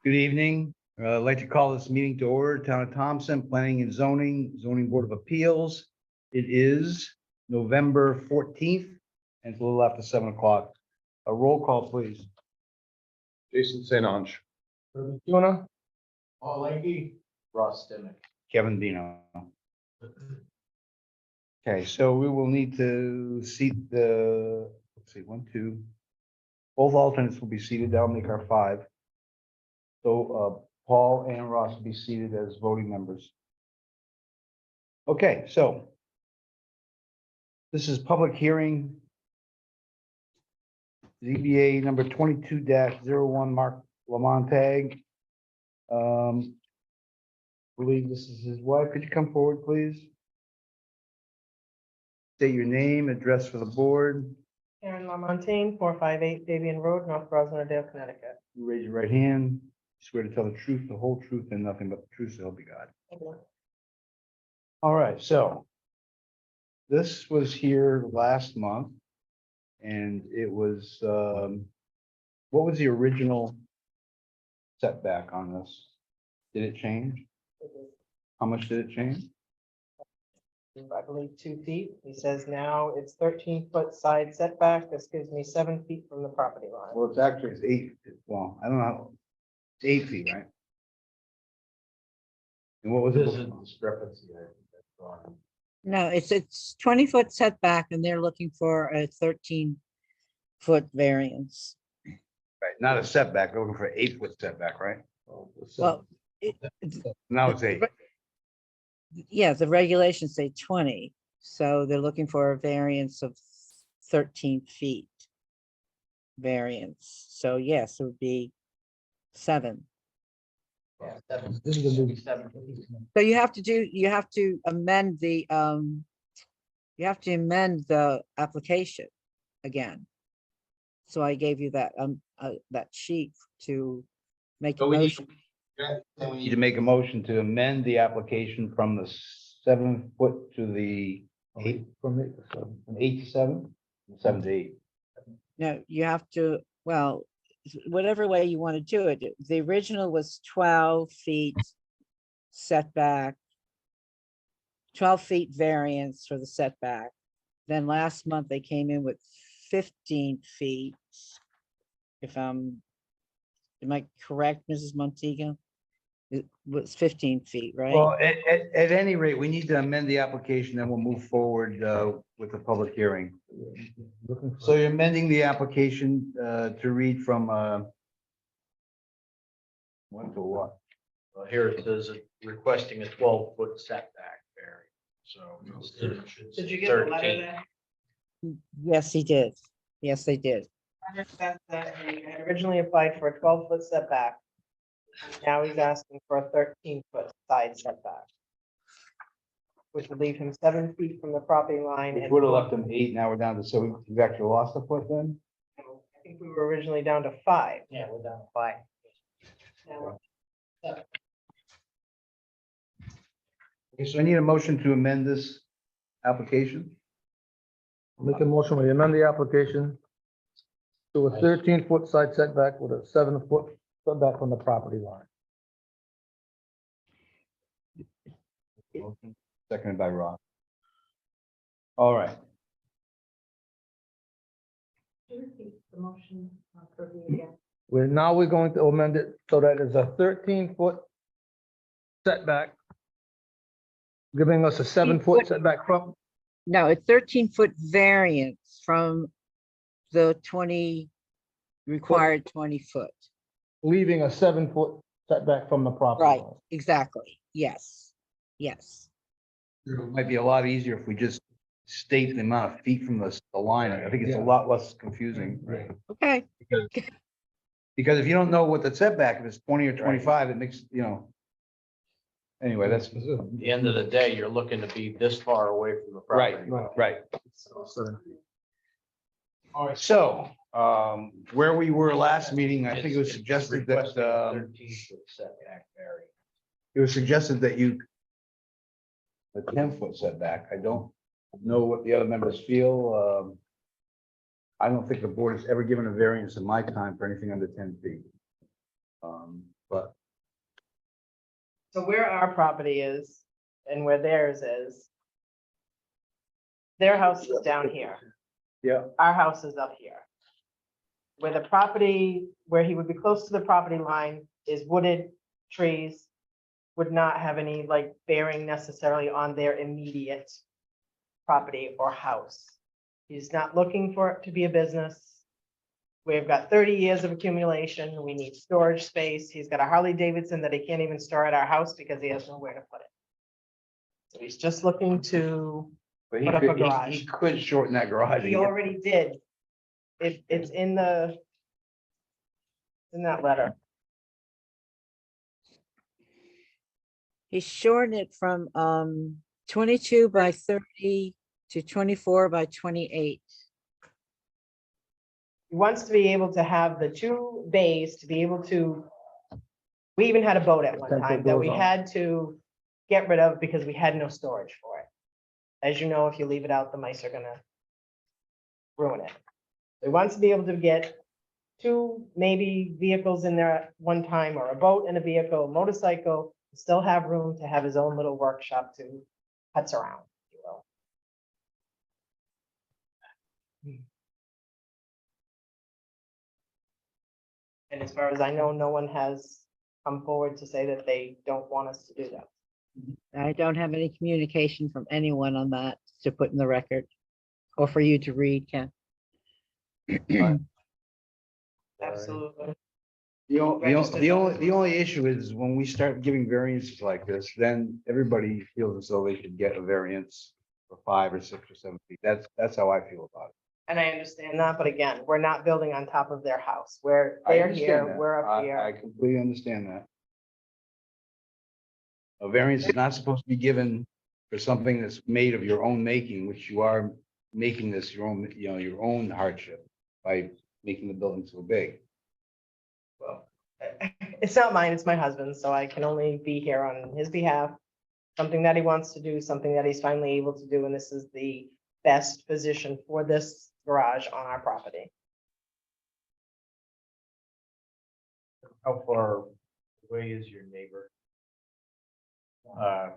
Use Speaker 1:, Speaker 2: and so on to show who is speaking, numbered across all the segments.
Speaker 1: Good evening. I'd like to call this meeting to order, Town of Thompson, Planning and Zoning Board of Appeals. It is November 14th, and it's a little after 7 o'clock. A roll call, please.
Speaker 2: Jason St. Ange.
Speaker 3: Irvin Tuna,
Speaker 4: Paul Leahy, Ross Dimick.
Speaker 1: Kevin Dino. Okay, so we will need to seat the, let's see, 1, 2. Both alternates will be seated. That'll make our 5. So Paul and Ross will be seated as voting members. Okay, so this is public hearing. ZBA number 22-01, Mark Lamontag. Believe this is his wife. Could you come forward, please? State your name, address for the board.
Speaker 5: Karen Lamontagne, 458 Davian Road, North Rosendale, Connecticut.
Speaker 1: Raise your right hand. Swear to tell the truth, the whole truth, and nothing but the truth, so help you God. All right, so this was here last month, and it was, what was the original setback on this? Did it change? How much did it change?
Speaker 5: I believe 2 feet. He says now it's 13-foot side setback. This gives me 7 feet from the property line.
Speaker 1: Well, it's actually, it's 8, well, I don't know, it's 8 feet, right? And what was it?
Speaker 4: There's a discrepancy. I think that's wrong.
Speaker 6: No, it's 20-foot setback and they're looking for a 13-foot variance.
Speaker 1: Right, not a setback, they're looking for 8-foot setback, right?
Speaker 6: Well,
Speaker 1: Now it's 8.
Speaker 6: yeah, the regulations say 20, so they're looking for a variance of 13 feet variance. So yes, it would be 7.
Speaker 4: Yeah, seven.
Speaker 3: This is the new-
Speaker 4: 7.
Speaker 6: So you have to amend the, application again. So I gave you that, that sheet to make a
Speaker 1: So we need,
Speaker 6: motion.
Speaker 1: we need to make a motion to amend the application from the 7 foot to the 8,
Speaker 3: from 8 to 7.
Speaker 1: from 8 to 7, 7 to 8.
Speaker 6: No, you have to, well, whatever way you want to do it. The original was 12 feet setback, 12 feet variance for the setback. Then last month they came in with 15 feet. If am I correct, Mrs. Montego? It was 15 feet, right?
Speaker 1: Well, at any rate, we need to amend the application, then we'll move forward with the public hearing.
Speaker 3: Looking for-
Speaker 1: So you're amending the application to read from 1 to what?
Speaker 4: Here it says requesting a 12-foot setback variance. So instead it should
Speaker 5: Did
Speaker 4: say
Speaker 5: you get the letter
Speaker 4: 13.
Speaker 5: there?
Speaker 6: Yes, he did. Yes, they did.
Speaker 5: That he had originally applied for a 12-foot setback. Now he's asking for a 13-foot side setback, which would leave him 7 feet from the property line.
Speaker 1: Which
Speaker 5: And
Speaker 1: would have left them 8, now we're down to, so we've actually lost a foot then?
Speaker 5: I think we were originally down to 5.
Speaker 4: Yeah, we're down to 5.
Speaker 5: Now,
Speaker 1: Okay, so I need a motion to amend this application.
Speaker 3: Make a motion, we amend the application to a 13-foot side setback with a 7-foot setback from the property line.
Speaker 1: Seconded by Rob. All right,
Speaker 5: the motion for the again.
Speaker 3: We're going to amend it so that it's a 13-foot setback, giving us a 7-foot setback from,
Speaker 6: No, a 13-foot variance from the 20 required 20-foot.
Speaker 3: leaving a 7-foot setback from the property
Speaker 6: Right,
Speaker 3: line.
Speaker 6: exactly. Yes, yes.
Speaker 1: it might be a lot easier if we just state the amount of feet from the line. I think it's a
Speaker 3: Yeah.
Speaker 1: lot less confusing.
Speaker 3: Right.
Speaker 6: Okay,
Speaker 1: Because if you don't know what the setback, if it's 20 or 25, it makes, anyway, that's.
Speaker 4: At the end of the day, you're looking to be this far away from the property.
Speaker 1: Right. All right, so, where we were last meeting, I think it was
Speaker 4: It's
Speaker 1: suggested that,
Speaker 4: requesting a 13-foot setback variance.
Speaker 1: it was suggested that you a 10-foot setback. I don't know what the other members feel. I don't think the board has ever given a variance in my time for anything under 10 feet. But
Speaker 5: So where our property is and where theirs is. Their house is down here.
Speaker 1: Yeah.
Speaker 5: Our house is up here. Where the property, where he would be close to the property line is wooded trees. Would not have any like bearing necessarily on their immediate property or house. He's not looking for it to be a business. We've got 30 years of accumulation. We need storage space. He's got a Harley Davidson that he can't even store at our house because he has nowhere to put it. So he's just looking to,
Speaker 1: But he
Speaker 5: Put up a
Speaker 1: could,
Speaker 5: garage.
Speaker 1: he could shorten that garage. and
Speaker 5: he
Speaker 1: get-
Speaker 5: already did. It's in the. In that letter.
Speaker 6: He's shortened it from 22 by 30 to 24 by 28.
Speaker 5: He wants to be able to have the 2 bays to be able to. We even had a boat at one
Speaker 3: Temporary
Speaker 5: time that we
Speaker 3: doors on.
Speaker 5: had to get rid of because we had no storage for it. As you know, if you leave it out, the mice are gonna ruin it. He wants to be able to get 2 maybe vehicles in there at one time, or a boat and a vehicle, motorcycle, still have room to have his own little workshop to putz around, if you will. And as far as I know, no one has come forward to say that they don't want us to do that.
Speaker 6: I don't have any communication from anyone on that to put in the record or for you to read, Ken.
Speaker 5: Absolutely.
Speaker 1: The only issue is when we start giving variances like this, then everybody feels as though they should get a variance for 5 or 6 or 7 feet. That's how I feel about it.
Speaker 5: And I understand that, but again, we're not building on top of their house. They're
Speaker 1: I
Speaker 5: here,
Speaker 1: understand that.
Speaker 5: we're up
Speaker 1: I
Speaker 5: here.
Speaker 1: completely understand that. A variance is not supposed to be given for something that's made of your own making, which you are making this your own, your own hardship by making the building so big.
Speaker 5: Well, it's not mine, it's my husband's, so I can only be here on his behalf. Something that he wants to do, something that he's finally able to do, and this is the best position for this garage on our property.
Speaker 4: How far away is your neighbor? To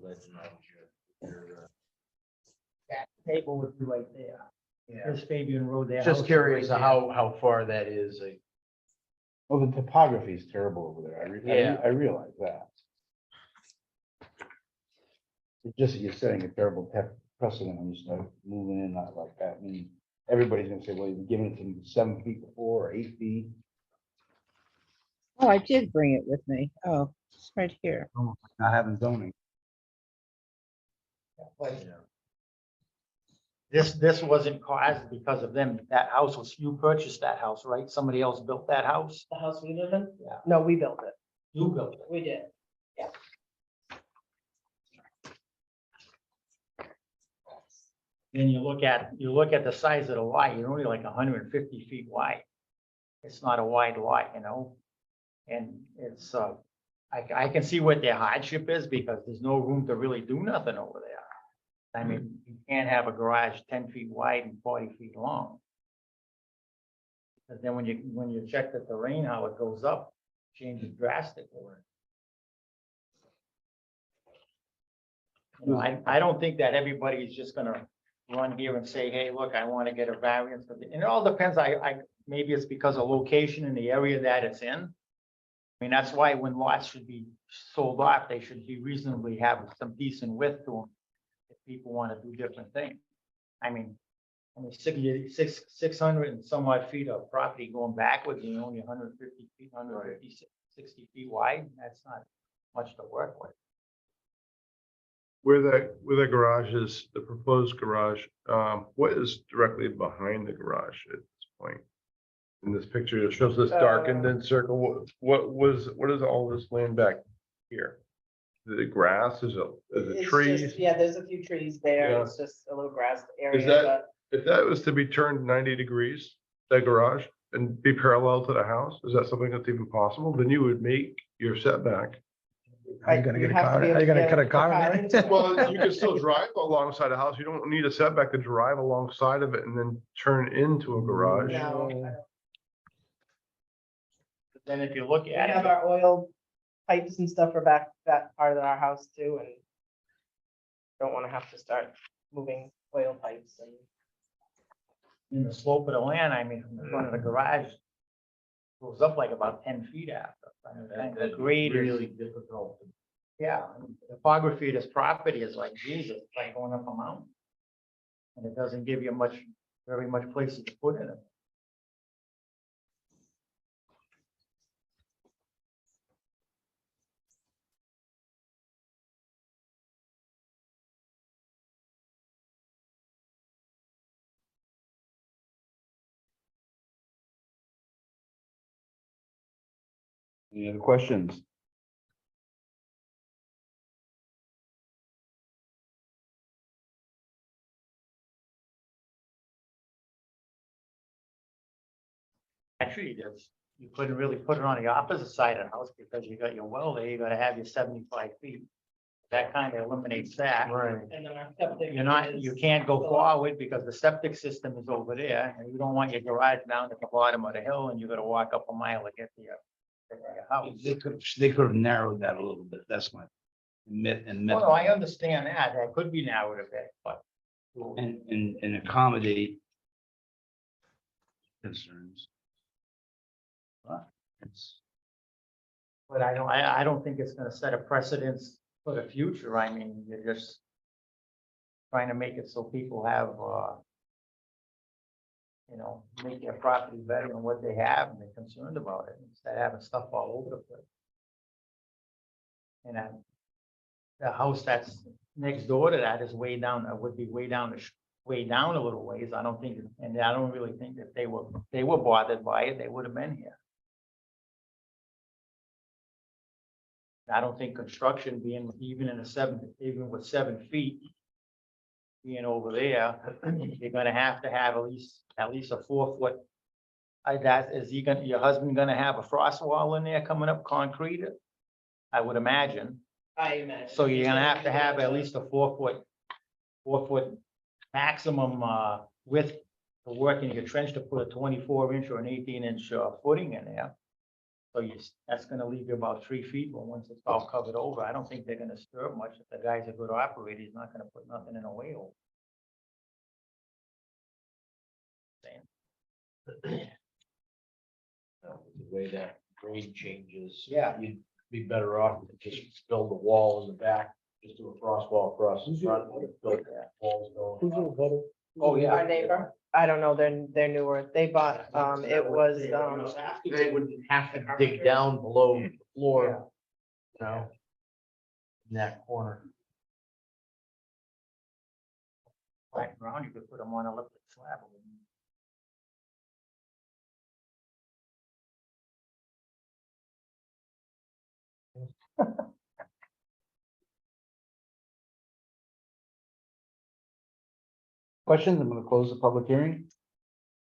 Speaker 4: let them know your,
Speaker 7: Table would be right there.
Speaker 4: yeah.
Speaker 7: There's Fabian Road there. house
Speaker 4: Just
Speaker 7: is
Speaker 4: curious
Speaker 7: right there.
Speaker 4: how far that is.
Speaker 1: Well, the topography is terrible over there.
Speaker 4: Yeah.
Speaker 1: I realize that. It's just that you're setting a terrible precedent when you start moving in like that. I mean, everybody's gonna say, well, you've given it to them 7 feet before or 8 feet.
Speaker 6: Oh, I did bring it with me. Oh, it's right here.
Speaker 1: Not having zoning.
Speaker 7: This wasn't caused because of them. That house was, you purchased that house, right? Somebody else built that house?
Speaker 5: The house we live in?
Speaker 7: Yeah.
Speaker 5: No, we built it.
Speaker 7: You built it.
Speaker 5: We did.
Speaker 7: Then you look at the size of the lot, you're only like 150 feet wide. It's not a wide lot, you know? And it's, I can see what their hardship is because there's no room to really do nothing over there. I mean, you can't have a garage 10 feet wide and 40 feet long. Because then when you check the terrain, how it goes up, changes drastically. You know, I don't think that everybody is just gonna run here and say, hey, look, I want to get a variance. And it all depends, maybe it's because of location in the area that it's in. I mean, that's why when lots should be sold off, they should be reasonably have some decent width to them. If people want to do different things. I mean, 600 and some odd feet of property going backwards, and only 150 feet, 150, 60 feet wide, that's not much to work with.
Speaker 2: Where that garage is, the proposed garage, what is directly behind the garage at this point? In this picture, it shows this darkened in circle. What is all this land back here? Is it grass? Is it
Speaker 5: It's
Speaker 2: trees?
Speaker 5: just- Yeah, there's a few trees there.
Speaker 2: Yeah.
Speaker 5: It's just a little grass area,
Speaker 2: that-
Speaker 5: but
Speaker 2: If that was to be turned 90 degrees, that garage, and be parallel to the house, is that something that's even possible? Then you would make your setback.
Speaker 3: How you gonna
Speaker 5: you
Speaker 3: get a
Speaker 5: have to
Speaker 3: car?
Speaker 5: be able
Speaker 3: How you
Speaker 5: to
Speaker 3: gonna
Speaker 5: get
Speaker 3: cut a car in
Speaker 5: into
Speaker 3: it?
Speaker 5: it.
Speaker 2: Well, you can still drive alongside a house. You don't need a setback to drive alongside of it and then turn into a garage.
Speaker 5: No,
Speaker 7: But then if you look
Speaker 5: we
Speaker 7: at
Speaker 5: have
Speaker 7: it,
Speaker 5: our oil pipes and stuff are back that part of our house too, and don't want to have to start moving oil pipes and.
Speaker 7: In the slope of the land, I mean, from the front of the garage goes up like about 10 feet after. And the grade is,
Speaker 4: Really difficult.
Speaker 7: yeah, I mean, the topography of this property is like Jesus, it's like going up a mountain. And it doesn't give you very much places to put in it.
Speaker 1: Any other questions?
Speaker 7: Actually, you couldn't really put it on the opposite side of the house because you got your well there, you gotta have your 75 feet. That kind of eliminates that.
Speaker 4: Right.
Speaker 5: And then our septic.
Speaker 7: You can't go forward because the septic system is over there and you don't want your garage down at the bottom of the hill and you gotta walk up a mile to get to your house.
Speaker 1: They could have narrowed that a little bit, that's my myth and myth.
Speaker 7: Well, no, I understand that. That could be narrowed a bit, but.
Speaker 1: And accommodate concerns. But it's,
Speaker 7: But I don't think it's gonna set a precedence for the future. I mean, you're just trying to make it so people have, make their property better than what they have and they're concerned about it instead of having stuff all over the place. And the house that's next door to that is way down, would be way down, way down a little ways. I don't think, and I don't really think that they were bothered by it, they would have been here. I don't think construction being even with 7 feet. Being over there, you're gonna have to have at least a 4 foot. Your husband gonna have a frost wall in there coming up concrete? I would imagine.
Speaker 5: I imagine.
Speaker 7: So you're gonna have to have at least a 4 foot maximum, width to work in your trench to put a 24-inch or an 18-inch footing in there. So that's gonna leave you about 3 feet, but once it's all covered over, I don't think they're gonna disturb much. If the guy's a good operator, he's not gonna put nothing in a way over.
Speaker 4: The way that grade changes.
Speaker 7: Yeah.
Speaker 4: You'd be better off to just build a wall in the back, just do a frost wall across the front. Build walls going.
Speaker 7: Oh, yeah.
Speaker 5: Our neighbor, I don't know, they're newer, they bought, it was,
Speaker 4: They wouldn't have to dig down below the floor, you know, in that corner.
Speaker 7: Right around, you could put them on a lifted slab.
Speaker 1: questions, I'm gonna close the public hearing.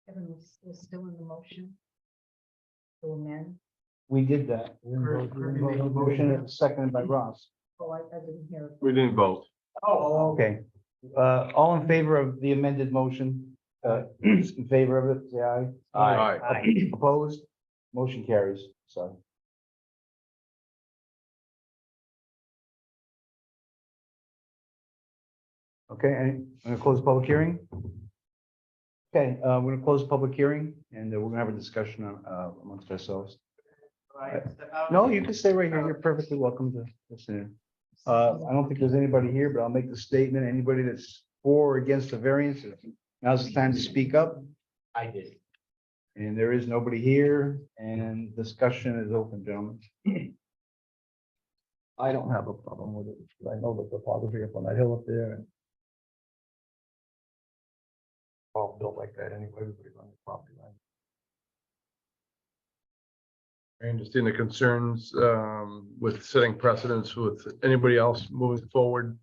Speaker 8: Kevin was still in the motion. To amend.
Speaker 1: We did that. Motion is seconded by Ross.
Speaker 8: Oh, I didn't hear. it.
Speaker 2: We didn't vote.
Speaker 1: Oh, okay. All in favor of the amended motion, in favor of it, say aye.
Speaker 2: Aye.
Speaker 1: Opposed, motion carries, so. Okay, and I'm gonna close the public hearing. Okay, we're gonna close the public hearing and we're gonna have a discussion amongst ourselves. No, you can stay right here. You're perfectly welcome to listen in. I don't think there's anybody here, but I'll make the statement. Anybody that's for or against the variance, now's the time to speak up.
Speaker 4: I did.
Speaker 1: And there is nobody here and discussion is open, gentlemen.
Speaker 3: I don't have a problem with it. I know the topography up on that hill up there. And all built like that anyway, everybody's on the property line.
Speaker 2: I understand the concerns with setting precedents with anybody else moving forward.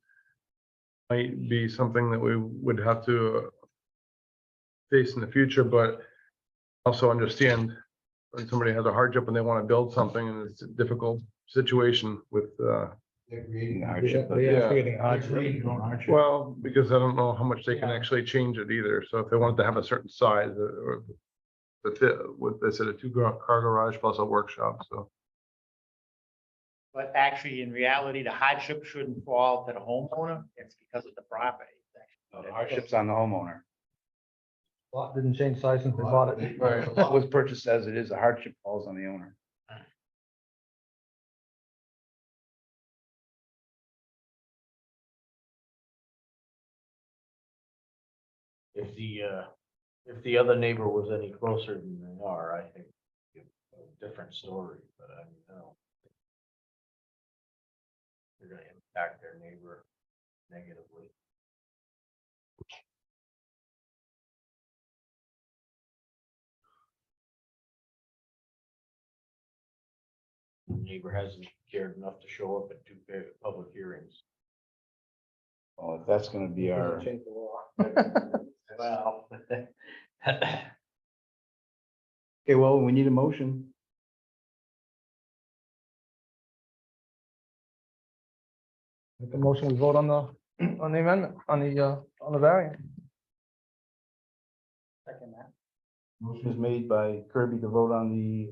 Speaker 2: Might be something that we would have to face in the future, but also understand when somebody has a hardship and they want to build something and it's a difficult situation with,
Speaker 1: Hardship.
Speaker 2: Yeah.
Speaker 3: Creating hardship.
Speaker 2: well, because I don't know how much they can actually change it either. So if they wanted to have a certain size or with they said a 2-car garage plus a workshop, so.
Speaker 7: But actually, in reality, the hardship shouldn't fall to the homeowner. It's because of the property.
Speaker 1: The hardship's on the homeowner.
Speaker 3: Lot didn't change size since they bought it.
Speaker 1: Right. It was purchased as it is, the hardship falls on the owner.
Speaker 4: If the other neighbor was any closer than they are, I think it's a different story, but I mean, no. They're gonna impact their neighbor negatively. The neighbor hasn't cared enough to show up at two public hearings.
Speaker 1: Oh, if that's gonna be our,
Speaker 3: Change the law.
Speaker 4: Well.
Speaker 1: okay, well, we need a motion.
Speaker 3: Make a motion, we vote on the amendment, on the variant.
Speaker 7: Second that.
Speaker 1: Motion is made by Kirby to vote on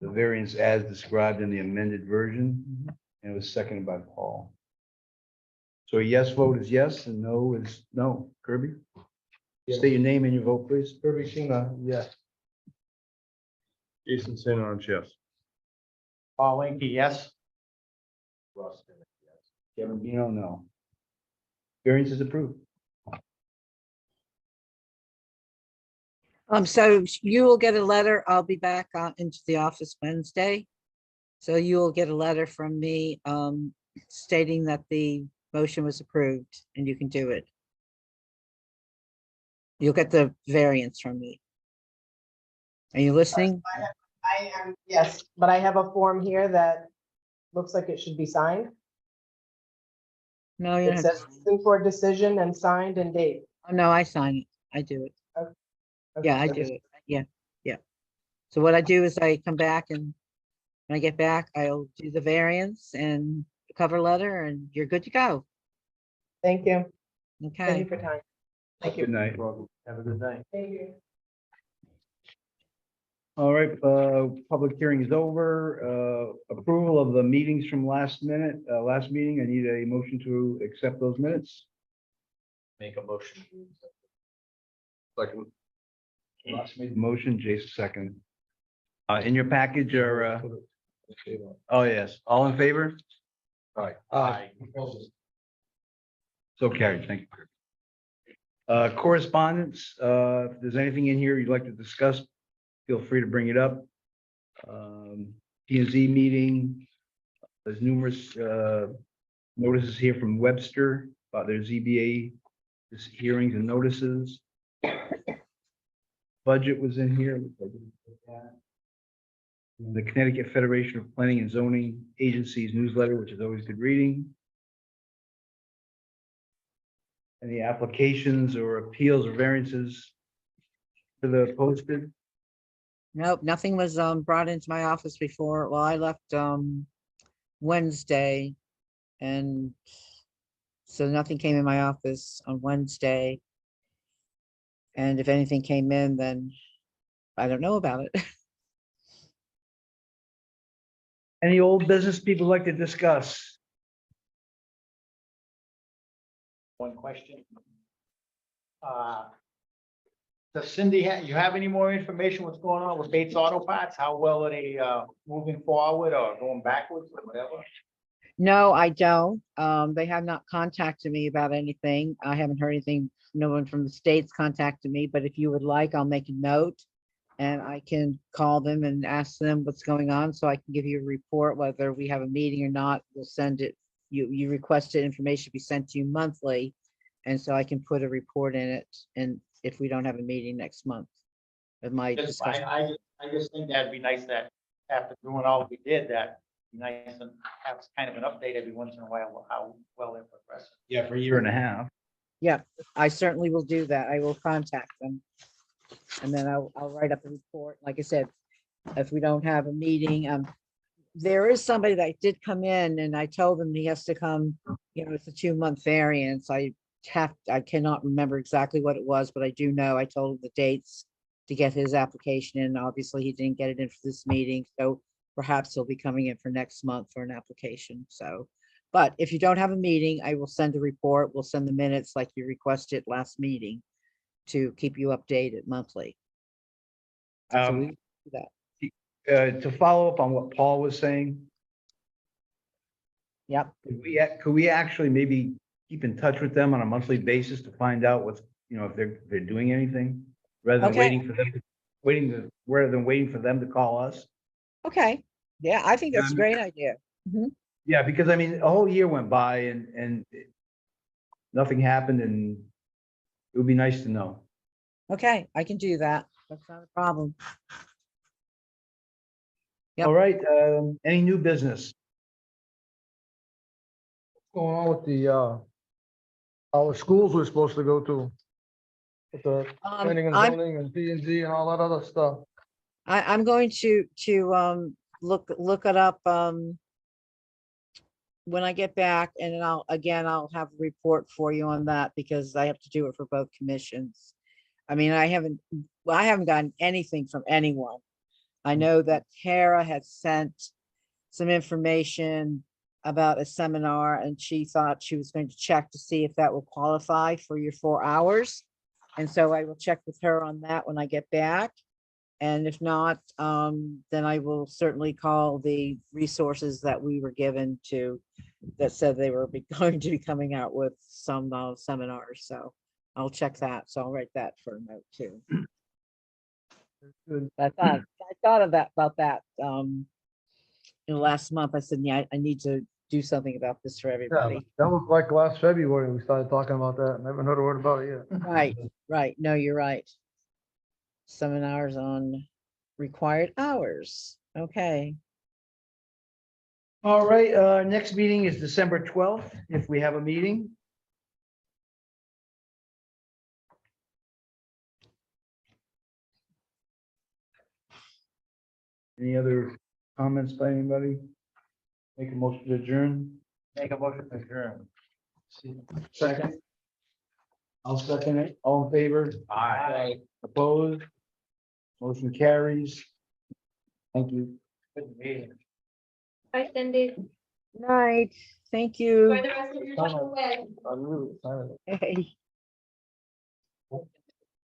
Speaker 1: the variance as described in the amended version, and it was seconded by Paul. So a yes vote is yes, and no is no. Kirby?
Speaker 3: Yes.
Speaker 1: State your name and your vote, please.
Speaker 3: Kirby Shima, yes.
Speaker 2: Jason St. Ange, yes.
Speaker 7: Paul Linky, yes.
Speaker 4: Russ, yes.
Speaker 1: Kevin Bino, no. Variance is approved.
Speaker 6: So you will get a letter. I'll be back into the office Wednesday. So you will get a letter from me, stating that the motion was approved and you can do it. You'll get the variance from me. Are you listening?
Speaker 5: I am, yes, but I have a form here that looks like it should be signed.
Speaker 6: No, you don't
Speaker 5: It
Speaker 6: have to
Speaker 5: says
Speaker 6: sign.
Speaker 5: looking for decision and signed and date.
Speaker 6: Oh, no, I sign it. I do it.
Speaker 5: Okay,
Speaker 6: Yeah, I
Speaker 5: so
Speaker 6: do
Speaker 5: just-
Speaker 6: it. Yeah, yeah. So what I do is I come back, and when I get back, I'll do the variance and the cover letter, and you're good to go.
Speaker 5: Thank you. Thank
Speaker 6: Okay.
Speaker 5: you for time. Thank
Speaker 1: Good
Speaker 5: you.
Speaker 1: night.
Speaker 4: Have a good night.
Speaker 5: Thank you.
Speaker 1: All right, public hearing is over. Approval of the meetings from last meeting. I need a motion to accept those minutes.
Speaker 4: Make a motion.
Speaker 2: Second.
Speaker 1: Ross made the motion, Jason second. In your package are, oh, yes, all in favor?
Speaker 4: Aye.
Speaker 1: So carried, thank you. Correspondence, if there's anything in here you'd like to discuss, feel free to bring it up. P and Z meeting, there's numerous notices here from Webster about their ZBA hearings and notices. Budget was in here. The Connecticut Federation of Planning and Zoning Agencies newsletter, which is always good reading. Any applications or appeals or variances to the posted?
Speaker 6: Nope, nothing was brought into my office before. Well, I left Wednesday, and so nothing came in my office on Wednesday. And if anything came in, then I don't know about it.
Speaker 1: Any old business people like to discuss?
Speaker 7: One question. Does Cindy, you have any more information what's going on with Bates Auto Parts? How well are they moving forward or going backwards or whatever?
Speaker 6: No, I don't. They have not contacted me about anything. I haven't heard anything. No one from the States contacted me, but if you would like, I'll make a note. And I can call them and ask them what's going on, so I can give you a report, whether we have a meeting or not. We'll send it. You requested information be sent to you monthly. And so I can put a report in it, and if we don't have a meeting next month. It might
Speaker 7: Just, I just think that'd be nice that after doing all we did, that be nice and have kind of an update every once in a while, how well they're progressing.
Speaker 1: Yeah, for a year and a half.
Speaker 6: Yeah, I certainly will do that. I will contact them. And then I'll write up a report. Like I said, if we don't have a meeting, there is somebody that did come in, and I told him he has to come, it's a 2-month variance. I cannot remember exactly what it was, but I do know I told him the dates. to get his application in. Obviously, he didn't get it in for this meeting, so perhaps he'll be coming in for next month for an application, so. But if you don't have a meeting, I will send a report. We'll send the minutes like you requested last meeting to keep you updated monthly. So we
Speaker 1: Um,
Speaker 6: do that.
Speaker 1: to follow up on what Paul was saying,
Speaker 6: Yep,
Speaker 1: could we actually maybe keep in touch with them on a monthly basis to find out what's, if they're doing anything? Rather than
Speaker 6: Okay.
Speaker 1: rather than waiting for them to call us?
Speaker 6: okay. Yeah, I think that's a great idea.
Speaker 1: Yeah, because I mean, a whole year went by and nothing happened, and it would be nice to know.
Speaker 6: Okay, I can do that. That's not a problem. Yep.
Speaker 1: All right, any new business?
Speaker 3: Going on with the, our schools we're supposed to go to. With the planning and
Speaker 6: I'm
Speaker 3: zoning and P and Z and all that other stuff.
Speaker 6: I'm going to look it up when I get back, and then I'll have a report for you on that because I have to do it for both commissions. I mean, I haven't gotten anything from anyone. I know that Tara had sent some information about a seminar, and she thought she was going to check to see if that will qualify for your 4 hours. And so I will check with her on that when I get back. And if not, then I will certainly call the resources that we were given to, that said they were going to be coming out with some seminars. So I'll check that. So I'll write that for a note too.
Speaker 3: Good.
Speaker 6: I thought of that, about that, last month. I said, yeah, I need to do something about this for
Speaker 3: Yeah,
Speaker 6: everybody.
Speaker 3: that was like last February, we started talking about that, and I haven't heard a word about it yet.
Speaker 6: Right. No, you're right. Seminars on required hours. Okay.
Speaker 1: All right, next meeting is December 12th, if we have a meeting. Any other comments by anybody? Make a motion to adjourn?
Speaker 7: Make a motion to adjourn.
Speaker 1: Second? I'll second it. All in favor?
Speaker 7: Aye.
Speaker 1: Opposed? Motion carries. Thank you.
Speaker 7: Good meeting.
Speaker 9: Bye, Cindy.
Speaker 6: Night. Thank
Speaker 9: Enjoy
Speaker 6: you.
Speaker 9: the rest of your travel.
Speaker 3: I'm really excited.
Speaker 6: Hey.